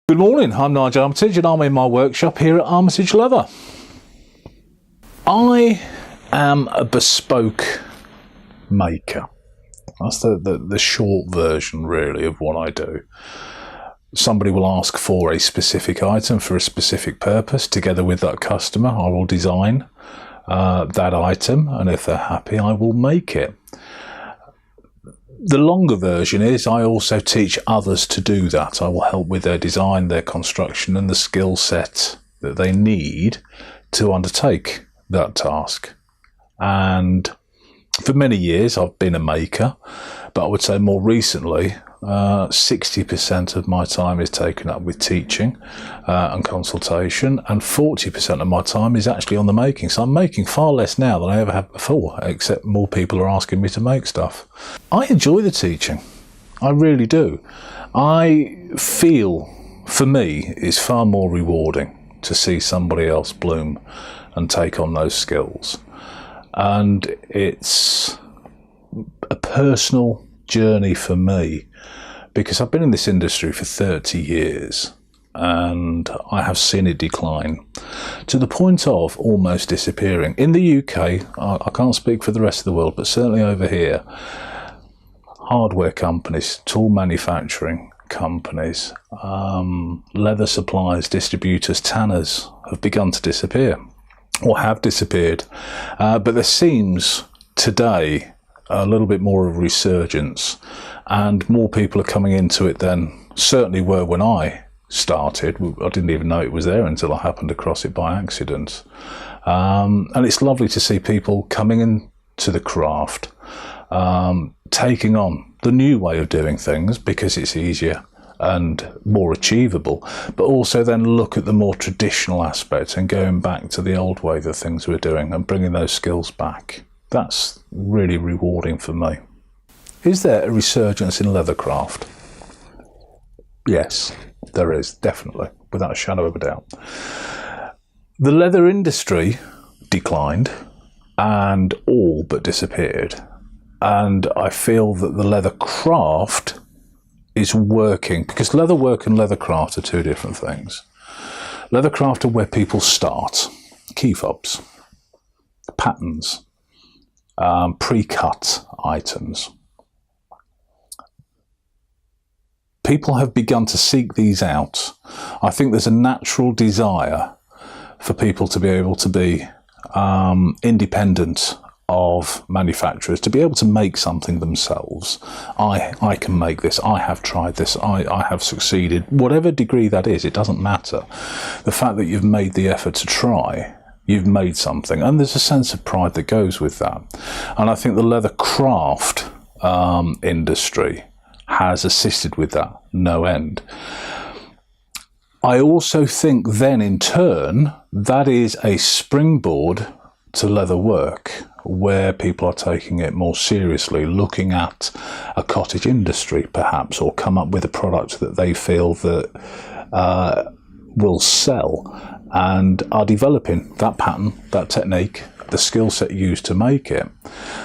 Good morning, I'm Nigel Armitage and I'm in my workshop here at Armitage Leather. I am a bespoke maker. That's the short version really of what I do. Somebody will ask for a specific item for a specific purpose. Together with that customer, I will design that item, and if they're happy, I will make it. The longer version is I also teach others to do that. I will help with their design, their construction, and the skill set that they need to undertake that task. And for many years I've been a maker, but I would say more recently 60% of my time is taken up with teaching and consultation, and 40% of my time is actually on the making. So I'm making far less now than I ever have before, except more people are asking me to make stuff. I enjoy the teaching, I really do. I feel, for me, it's far more rewarding to see somebody else bloom and take on those skills. And it's a personal journey for me, because I've been in this industry for 30 years and I have seen it decline to the point of almost disappearing. In the UK, I can't speak for the rest of the world, but certainly over here, hardware companies, tool manufacturing companies, leather suppliers, distributors, tanners have begun to disappear or have disappeared. But there seems today a little bit more of a resurgence, and more people are coming into it than certainly were when I started. I didn't even know it was there until I happened across it by accident. And it's lovely to see people coming into the craft, taking on the new way of doing things because it's easier and more achievable, but also then look at the more traditional aspects and going back to the old way that things were doing and bringing those skills back. That's really rewarding for me. Is there a resurgence in leathercraft? Yes, there is, definitely, without a shadow of a doubt. The leather industry declined and all but disappeared. And I feel that the leather craft is working, because leather work and leather craft are two different things. Leather craft are where people start. Key fobs, patterns, pre-cut items. People have begun to seek these out. I think there's a natural desire for people to be able to be independent of manufacturers, to be able to make something themselves. I can make this, I have tried this, I have succeeded. Whatever degree that is, it doesn't matter. The fact that you've made the effort to try, you've made something, and there's a sense of pride that goes with that. And I think the leather craft industry has assisted with that no end. I also think then in turn that is a springboard to leather work, where people are taking it more seriously, looking at a cottage industry perhaps, or come up with a product that they feel that will sell, and are developing that pattern, that technique, the skill set used to make it.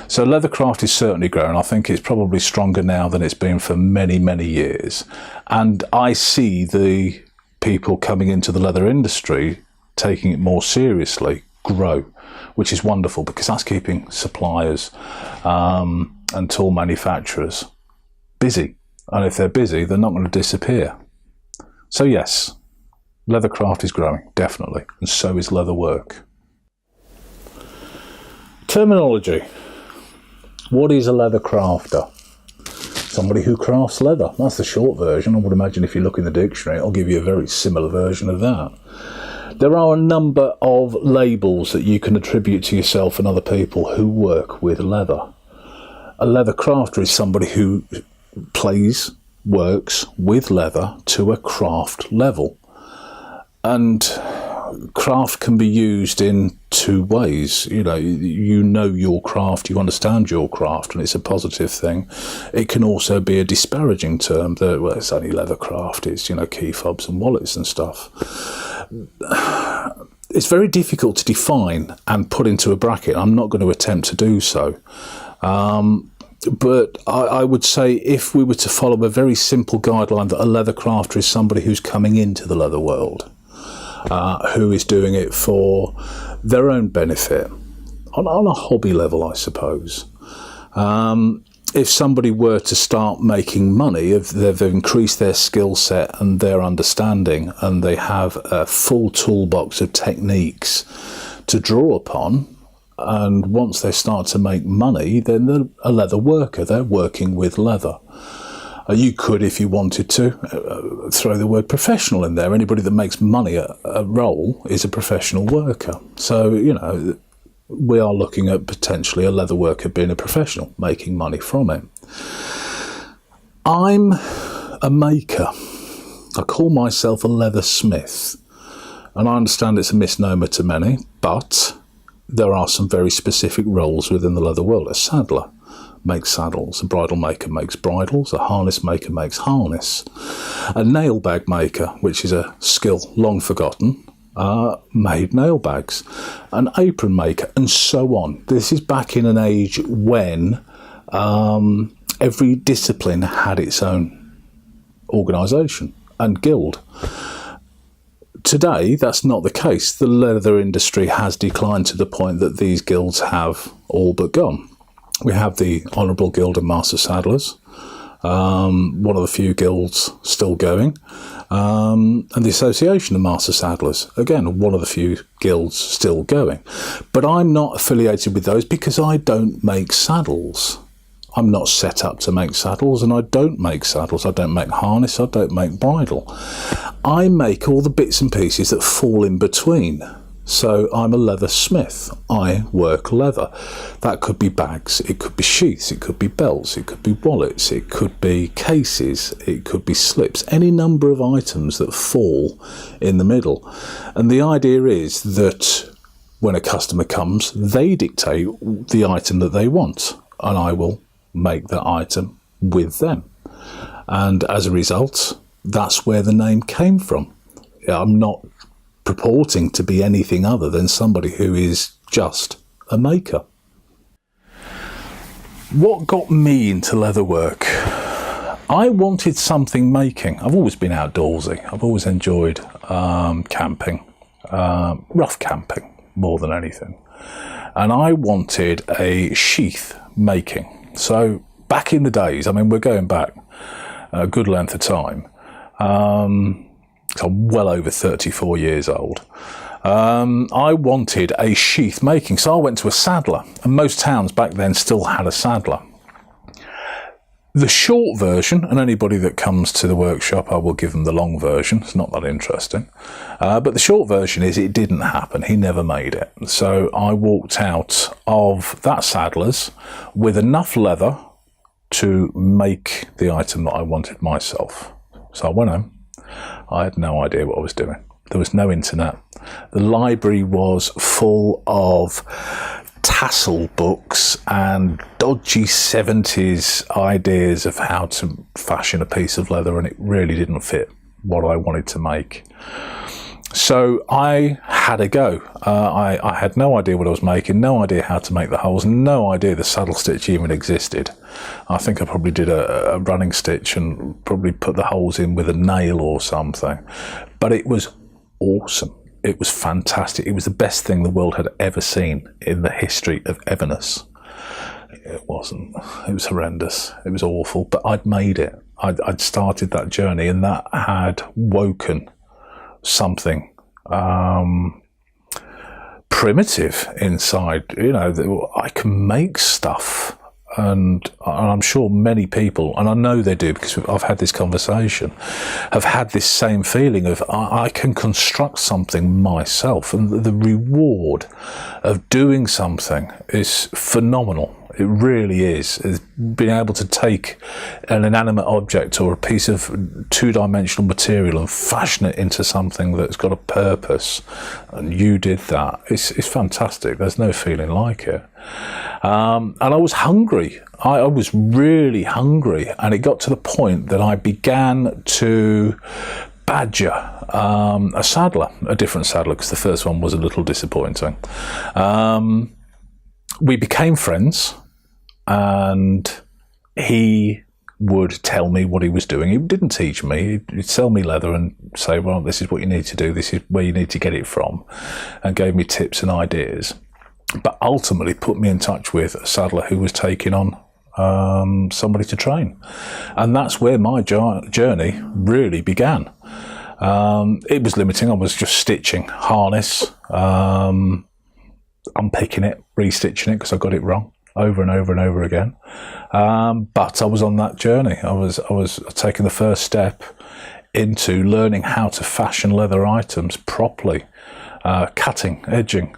So leathercraft is certainly growing. I think it's probably stronger now than it's been for many, many years. And I see the people coming into the leather industry taking it more seriously grow, which is wonderful, because that's keeping suppliers and tool manufacturers busy. And if they're busy, they're not going to disappear. So yes, leathercraft is growing, definitely, and so is leather work. Terminology. What is a leather crafter? Somebody who crafts leather. That's the short version. I would imagine if you look in the dictionary, it'll give you a very similar version of that. There are a number of labels that you can attribute to yourself and other people who work with leather. A leather crafter is somebody who works with leather to a craft level. And craft can be used in two ways. You know your craft, you understand your craft, and it's a positive thing. It can also be a disparaging term that, well, it's only leather craft, it's, key fobs and wallets and stuff. It's very difficult to define and put into a bracket. I'm not going to attempt to do so. But I would say if we were to follow a very simple guideline, that a leather crafter is somebody who's coming into the leather world, who is doing it for their own benefit, on a hobby level, I suppose. If somebody were to start making money, if they've increased their skill set and their understanding, and they have a full toolbox of techniques to draw upon, and once they start to make money, then they're a leather worker. They're working with leather. You could, if you wanted to, throw the word professional in there. Anybody that makes money at a role is a professional worker. So, you know, we are looking at potentially a leather worker being a professional, making money from it. I'm a maker. I call myself a leather smith. And I understand it's a misnomer to many, but there are some very specific roles within the leather world. A saddler makes saddles, a bridle maker makes bridles, a harness maker makes harness. A nail bag maker, which is a skill long forgotten, made nail bags. An apron maker, and so on. This is back in an age when every discipline had its own organisation and guild. Today, that's not the case. The leather industry has declined to the point that these guilds have all but gone. We have the Honourable Guild of Master Saddlers, one of the few guilds still going, and the Association of Master Saddlers, again, one of the few guilds still going. But I'm not affiliated with those because I don't make saddles. I'm not set up to make saddles, and I don't make saddles. I don't make harness. I don't make bridle. I make all the bits and pieces that fall in between. So I'm a leather smith. I work leather. That could be bags, it could be sheaths, it could be belts, it could be wallets, it could be cases, it could be slips, any number of items that fall in the middle. And the idea is that when a customer comes, they dictate the item that they want, and I will make that item with them. And as a result, that's where the name came from. I'm not purporting to be anything other than somebody who is just a maker. What got me into leatherwork? I wanted something making. I've always been outdoorsy. I've always enjoyed camping, rough camping more than anything. And I wanted a sheath making. So back in the days, I mean, we're going back a good length of time. So I'm well over 34 years old. I wanted a sheath making, so I went to a saddler, and most towns back then still had a saddler. The short version, and anybody that comes to the workshop, I will give them the long version. It's not that interesting. But the short version is it didn't happen. He never made it. So I walked out of that saddler's with enough leather to make the item that I wanted myself. So I went home. I had no idea what I was doing. There was no internet. The library was full of tassel books and dodgy 70s ideas of how to fashion a piece of leather, and it really didn't fit what I wanted to make. So I had a go. I had no idea what I was making, no idea how to make the holes, no idea the saddle stitch even existed. I think I probably did a running stitch and probably put the holes in with a nail or something. But it was awesome. It was fantastic. It was the best thing the world had ever seen in the history of everness. It wasn't. It was horrendous. It was awful. But I'd made it. I'd started that journey, and that had woken something primitive inside. You know, I can make stuff, and I'm sure many people, and I know they do because I've had this conversation, have had this same feeling of I can construct something myself, and the reward of doing something is phenomenal. It really is being able to take an inanimate object or a piece of two-dimensional material and fashion it into something that's got a purpose. And you did that. It's fantastic. There's no feeling like it. And I was hungry. I was really hungry. And it got to the point that I began to badger a saddler, a different saddler, because the first one was a little disappointing. We became friends, and he would tell me what he was doing. He didn't teach me. He'd sell me leather and say, well, this is what you need to do. This is where you need to get it from, and gave me tips and ideas. But ultimately put me in touch with a saddler who was taking on somebody to train. And that's where my journey really began. It was limiting. I was just stitching harness, unpicking it, restitching it because I got it wrong over and over and over again. But I was on that journey. I was taking the first step into learning how to fashion leather items properly, cutting, edging,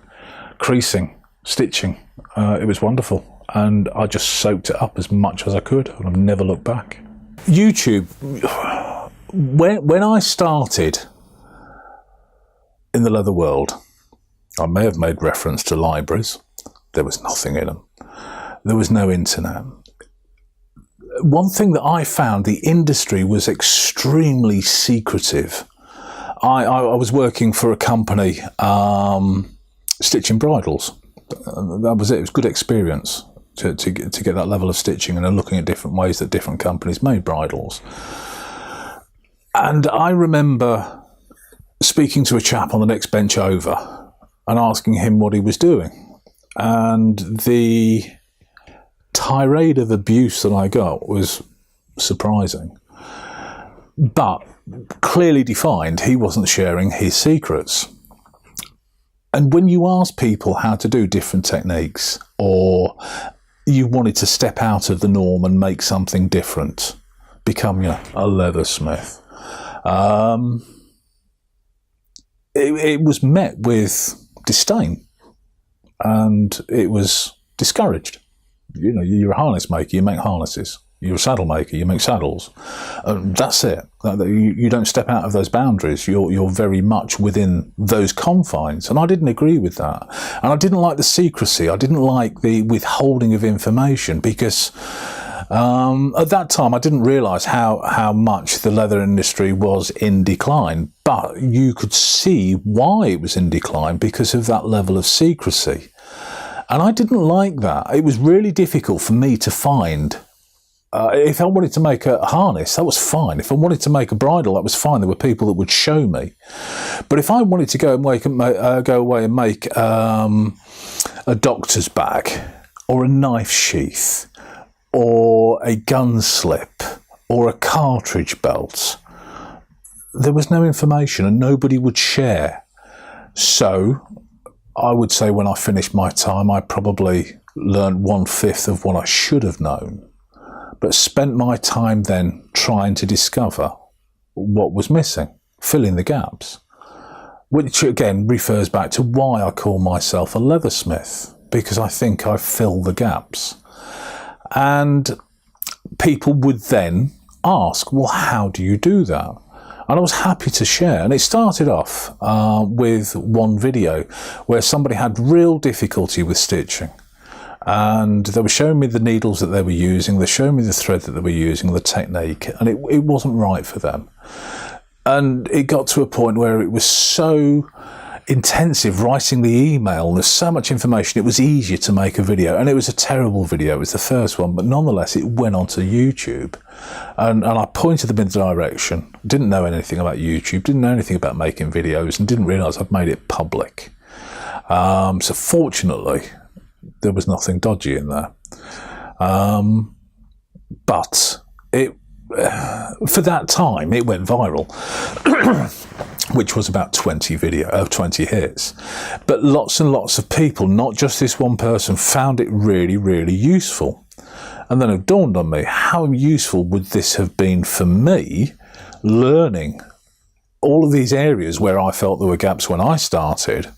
creasing, stitching. It was wonderful, and I just soaked it up as much as I could, and I've never looked back. YouTube, when I started in the leather world, I may have made reference to libraries. There was nothing in them. There was no internet. One thing that I found, the industry was extremely secretive. I was working for a company stitching bridles. That was it. It was a good experience to get that level of stitching and looking at different ways that different companies made bridles. And I remember speaking to a chap on the next bench over and asking him what he was doing. And the tirade of abuse that I got was surprising, but clearly defined. He wasn't sharing his secrets. And when you ask people how to do different techniques, or you wanted to step out of the norm and make something different, become a leathersmith, it was met with disdain, and it was discouraged. You're a harness maker, you make harnesses. You're a saddle maker, you make saddles. That's it. You don't step out of those boundaries. You're very much within those confines. And I didn't agree with that. And I didn't like the secrecy. I didn't like the withholding of information, because at that time I didn't realise how much the leather industry was in decline. But you could see why it was in decline, because of that level of secrecy. And I didn't like that. It was really difficult for me to find. If I wanted to make a harness, that was fine. If I wanted to make a bridle, that was fine. There were people that would show me. But if I wanted to go away and make a doctor's bag, or a knife sheath, or a gun slip, or a cartridge belt, there was no information and nobody would share. So I would say when I finished my time, I probably learned 1/5 of what I should have known, but spent my time then trying to discover what was missing, filling the gaps, which again refers back to why I call myself a leathersmith, because I think I fill the gaps. And people would then ask, well, how do you do that? And I was happy to share. And it started off with one video where somebody had real difficulty with stitching. And they were showing me the needles that they were using, they're showing me the thread that they were using, the technique, and it wasn't right for them. And it got to a point where it was so intensive writing the email, and there's so much information, it was easier to make a video. And it was a terrible video, it was the first one, but nonetheless it went onto YouTube. And I pointed them in the direction, didn't know anything about YouTube, didn't know anything about making videos, and didn't realise I'd made it public. So fortunately, there was nothing dodgy in there. But for that time, it went viral, which was about 20 hits. But lots and lots of people, not just this one person, found it really, really useful. And then it dawned on me, how useful would this have been for me, learning all of these areas where I felt there were gaps when I started.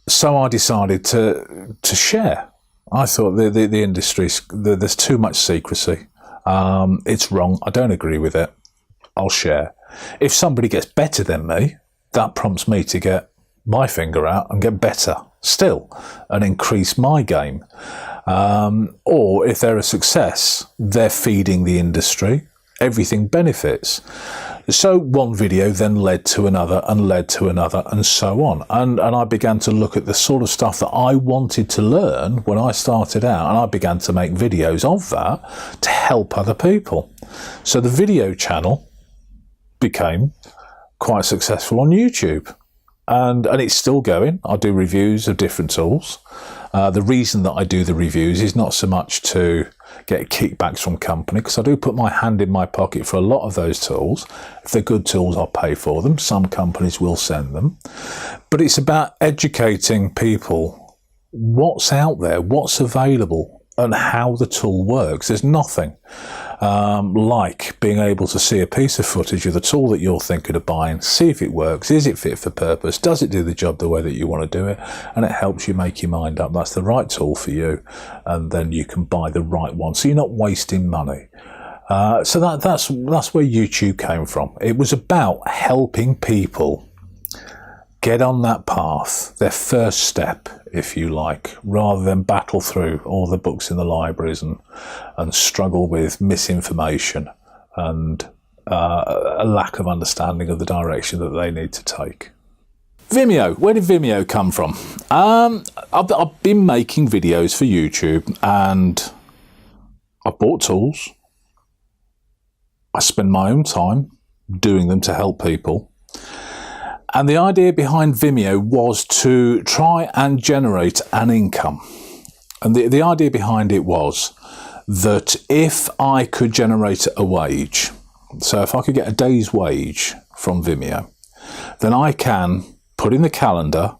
So I decided to share. I thought the industry, there's too much secrecy. It's wrong. I don't agree with it. I'll share. If somebody gets better than me, that prompts me to get my finger out and get better still and increase my game. Or if they're a success, they're feeding the industry. Everything benefits. So one video then led to another and led to another and so on. And I began to look at the sort of stuff that I wanted to learn when I started out, and I began to make videos of that to help other people. So the video channel became quite successful on YouTube. And it's still going. I do reviews of different tools. The reason that I do the reviews is not so much to get kickbacks from company, because I do put my hand in my pocket for a lot of those tools. If they're good tools, I'll pay for them. Some companies will send them. But it's about educating people what's out there, what's available, and how the tool works. There's nothing like being able to see a piece of footage of the tool that you're thinking of buying, see if it works, is it fit for purpose, does it do the job the way that you want to do it, and it helps you make your mind up that's the right tool for you, and then you can buy the right one, so you're not wasting money. So that's where YouTube came from. It was about helping people get on that path, their first step, if you like, rather than battle through all the books in the libraries and struggle with misinformation and a lack of understanding of the direction that they need to take. Vimeo. Where did Vimeo come from? I've been making videos for YouTube, and I bought tools. I spend my own time doing them to help people. And the idea behind Vimeo was to try and generate an income. And the idea behind it was that if I could generate a wage, so if I could get a day's wage from Vimeo, then I can put in the calendar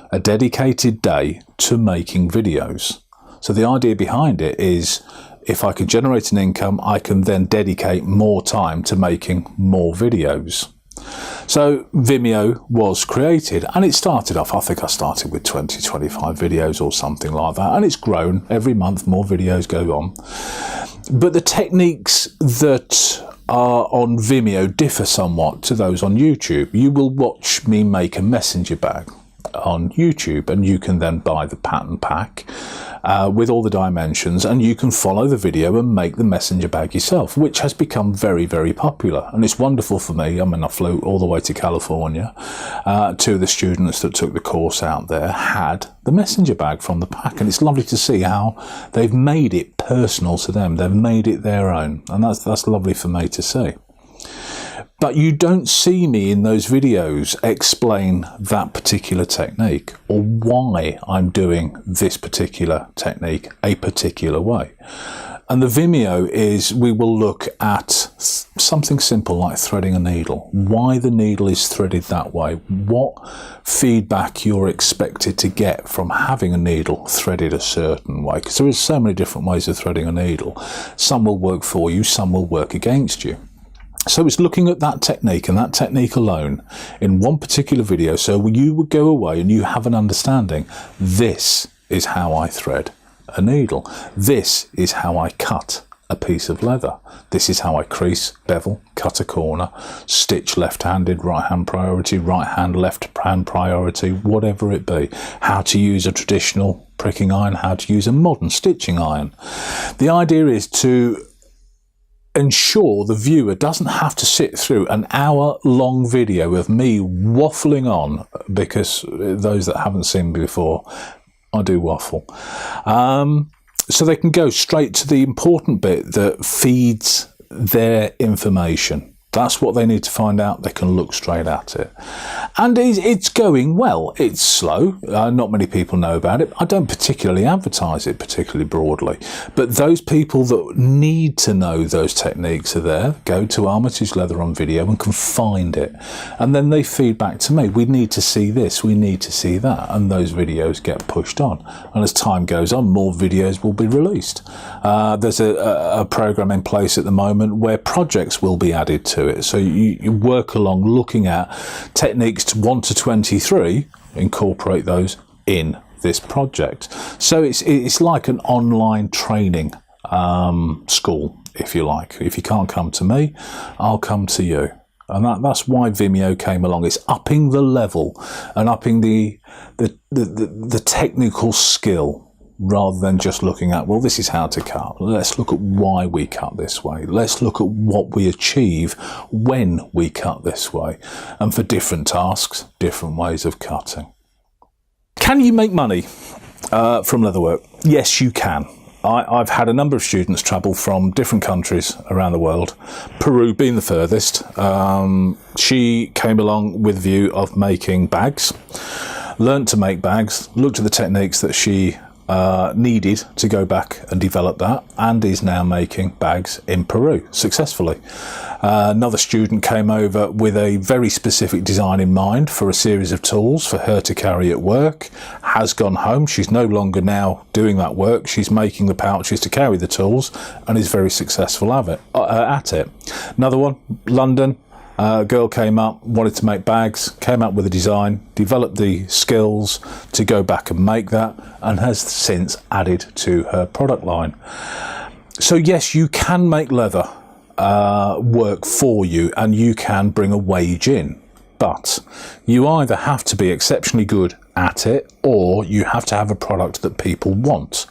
a dedicated day to making videos. So the idea behind it is, if I can generate an income, I can then dedicate more time to making more videos. So Vimeo was created, and it started off, I think I started with 20, 25 videos or something like that, and it's grown every month, more videos go on. But the techniques that are on Vimeo differ somewhat to those on YouTube. You will watch me make a messenger bag on YouTube, and you can then buy the pattern pack with all the dimensions, and you can follow the video and make the messenger bag yourself, which has become very, very popular. And it's wonderful for me. I mean, I flew all the way to California. Two of the students that took the course out there had the messenger bag from the pack, and it's lovely to see how they've made it personal to them. They've made it their own, and that's lovely for me to see. But you don't see me in those videos explain that particular technique, or why I'm doing this particular technique a particular way. And the Vimeo is, we will look at something simple like threading a needle, why the needle is threaded that way, what feedback you're expected to get from having a needle threaded a certain way, because there is so many different ways of threading a needle. Some will work for you, some will work against you. So it's looking at that technique and that technique alone in one particular video, so you would go away and you have an understanding. This is how I thread a needle. This is how I cut a piece of leather. This is how I crease, bevel, cut a corner, stitch left-handed, right-hand priority, right-hand, left-hand priority, whatever it be. How to use a traditional pricking iron, how to use a modern stitching iron. The idea is to ensure the viewer doesn't have to sit through an hour-long video of me waffling on, because those that haven't seen me before, I do waffle. So they can go straight to the important bit that feeds their information. That's what they need to find out. They can look straight at it. And it's going well. It's slow. Not many people know about it. I don't particularly advertise it particularly broadly. But those people that need to know those techniques are there. Go to Armitage Leather on Video and can find it. And then they feed back to me. We need to see this. We need to see that. And those videos get pushed on. And as time goes on, more videos will be released. There's a program in place at the moment where projects will be added to it. So you work along looking at techniques 1 to 23, incorporate those in this project. So it's like an online training school, if you like. If you can't come to me, I'll come to you. And that's why Vimeo came along. It's upping the level and upping the technical skill rather than just looking at, well, this is how to cut. Let's look at why we cut this way. Let's look at what we achieve when we cut this way. And for different tasks, different ways of cutting. Can you make money from leatherwork? Yes, you can. I've had a number of students travel from different countries around the world, Peru being the furthest. She came along with the view of making bags, learned to make bags, looked at the techniques that she needed to go back and develop that, and is now making bags in Peru successfully. Another student came over with a very specific design in mind for a series of tools for her to carry at work, has gone home. She's no longer now doing that work. She's making the pouches to carry the tools and is very successful at it. Another one, London. A girl came up, wanted to make bags, came up with a design, developed the skills to go back and make that, and has since added to her product line. So yes, you can make leather work for you, and you can bring a wage in, but you either have to be exceptionally good at it, or you have to have a product that people want.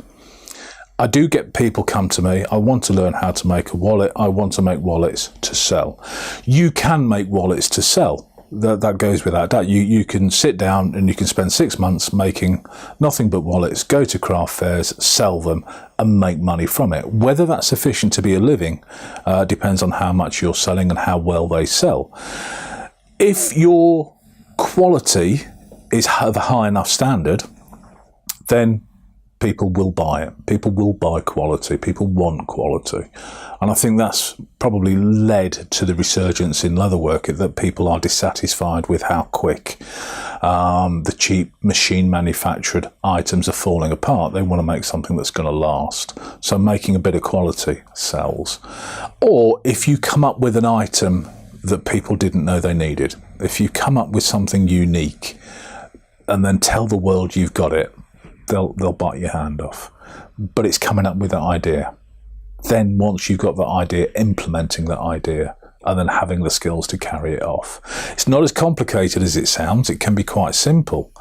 I do get people come to me, I want to learn how to make a wallet, I want to make wallets to sell. You can make wallets to sell. That goes without doubt. You can sit down and you can spend 6 months making nothing but wallets, go to craft fairs, sell them and make money from it. Whether that's sufficient to be a living depends on how much you're selling and how well they sell. If your quality is of a high enough standard, then people will buy it. People will buy quality. People want quality. And I think that's probably led to the resurgence in leatherwork, that people are dissatisfied with how quick the cheap machine manufactured items are falling apart. They want to make something that's going to last. So making a bit of quality sells. Or if you come up with an item that people didn't know they needed, if you come up with something unique and then tell the world you've got it, they'll bite your hand off. But it's coming up with that idea. Then once you've got that idea, implementing that idea, and then having the skills to carry it off. It's not as complicated as it sounds. It can be quite simple.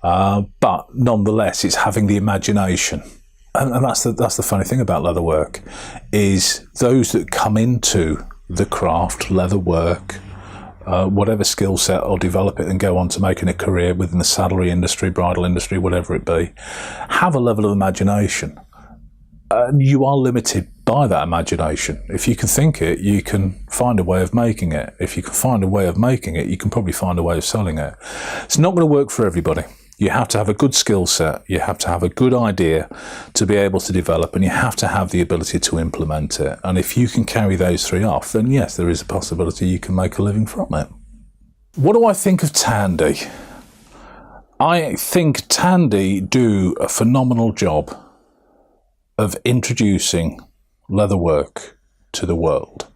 But nonetheless, it's having the imagination. And that's the funny thing about leatherwork, is those that come into the craft, leatherwork, whatever skill set, or develop it and go on to making a career within the saddlery industry, bridal industry, whatever it be, have a level of imagination. You are limited by that imagination. If you can think it, you can find a way of making it. If you can find a way of making it, you can probably find a way of selling it. It's not going to work for everybody. You have to have a good skill set, you have to have a good idea to be able to develop, and you have to have the ability to implement it. And if you can carry those three off, then yes, there is a possibility you can make a living from it. What do I think of Tandy? I think Tandy do a phenomenal job of introducing leatherwork to the world.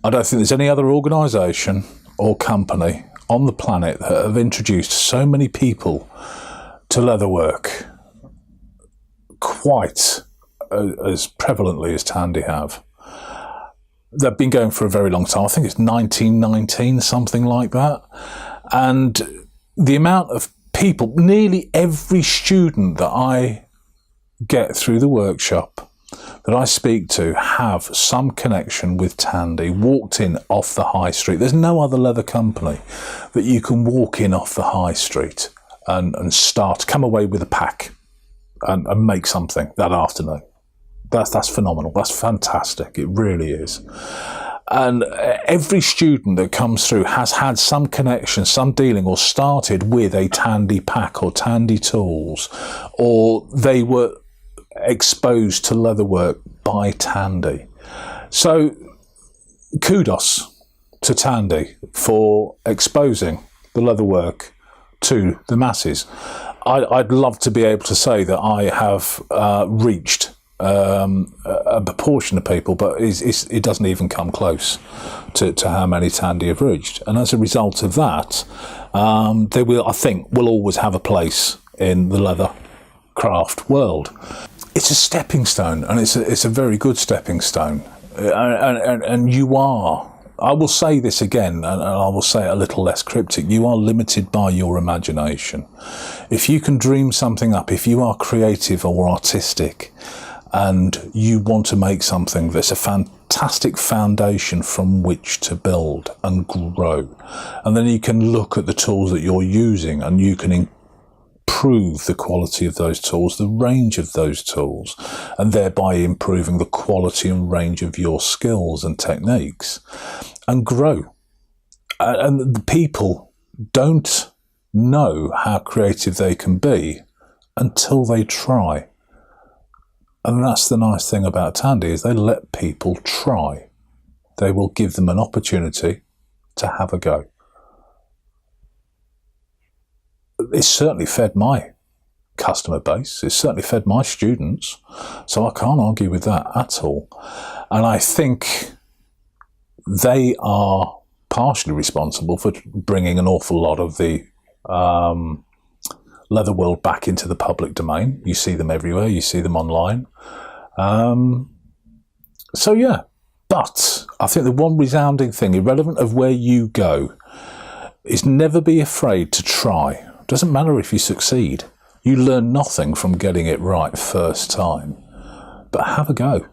I don't think there's any other organisation or company on the planet that have introduced so many people to leatherwork quite as prevalently as Tandy have. They've been going for a very long time. I think it's 1919, something like that. And the amount of people, nearly every student that I get through the workshop that I speak to have some connection with Tandy, walked in off the high street. There's no other leather company that you can walk in off the high street and come away with a pack and make something that afternoon. That's phenomenal. That's fantastic. It really is. And every student that comes through has had some connection, some dealing, or started with a Tandy pack or Tandy tools, or they were exposed to leatherwork by Tandy. So kudos to Tandy for exposing the leatherwork to the masses. I'd love to be able to say that I have reached a proportion of people, but it doesn't even come close to how many Tandy have reached. And as a result of that, they will, I think, will always have a place in the leather craft world. It's a stepping stone, and it's a very good stepping stone. And you are I will say this again, and I will say it a little less cryptic. You are limited by your imagination. If you can dream something up, if you are creative or artistic, and you want to make something that's a fantastic foundation from which to build and grow, and then you can look at the tools that you're using and you can improve the quality of those tools, the range of those tools, and thereby improving the quality and range of your skills and techniques, and grow. And the people don't know how creative they can be until they try. And that's the nice thing about Tandy, is they let people try. They will give them an opportunity to have a go. It's certainly fed my customer base. It's certainly fed my students. So I can't argue with that at all. And I think they are partially responsible for bringing an awful lot of the leather world back into the public domain. You see them everywhere. You see them online. So yeah, but I think the one resounding thing, irrelevant of where you go, is never be afraid to try. Doesn't matter if you succeed. You learn nothing from getting it right first time. But have a go.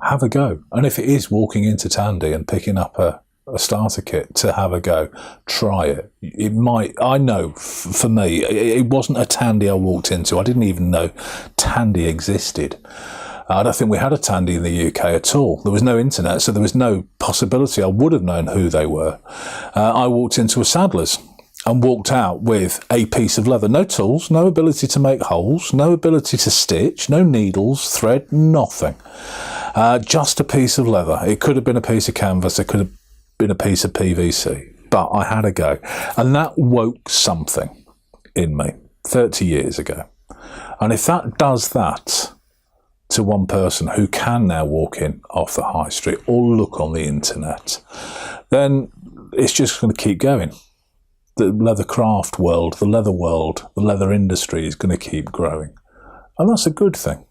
Have a go. And if it is walking into Tandy and picking up a starter kit to have a go, try it. It might, I know for me, it wasn't a Tandy I walked into. I didn't even know Tandy existed. I don't think we had a Tandy in the UK at all. There was no internet, so there was no possibility I would have known who they were. I walked into a saddler's and walked out with a piece of leather. No tools, no ability to make holes, no ability to stitch, no needles, thread, nothing. Just a piece of leather. It could have been a piece of canvas, it could have been a piece of PVC, but I had a go. And that woke something in me 30 years ago. And if that does that to one person who can now walk in off the high street or look on the internet, then it's just going to keep going. The leather craft world, the leather industry is going to keep growing. And that's a good thing.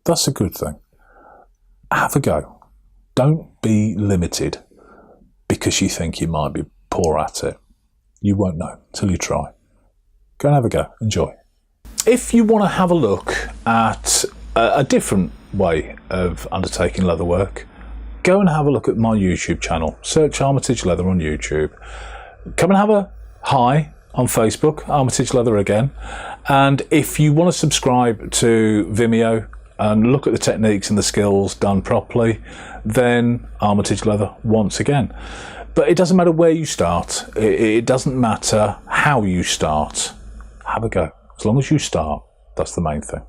That's a good thing. Have a go. Don't be limited because you think you might be poor at it. You won't know till you try. Go and have a go. Enjoy. If you want to have a look at a different way of undertaking leather work, go and have a look at my YouTube channel. Search Armitage Leather on YouTube. Come and have a hi on Facebook, Armitage Leather again. And if you want to subscribe to Vimeo and look at the techniques and the skills done properly, then Armitage Leather once again. But it doesn't matter where you start. It doesn't matter how you start. Have a go. As long as you start, that's the main thing.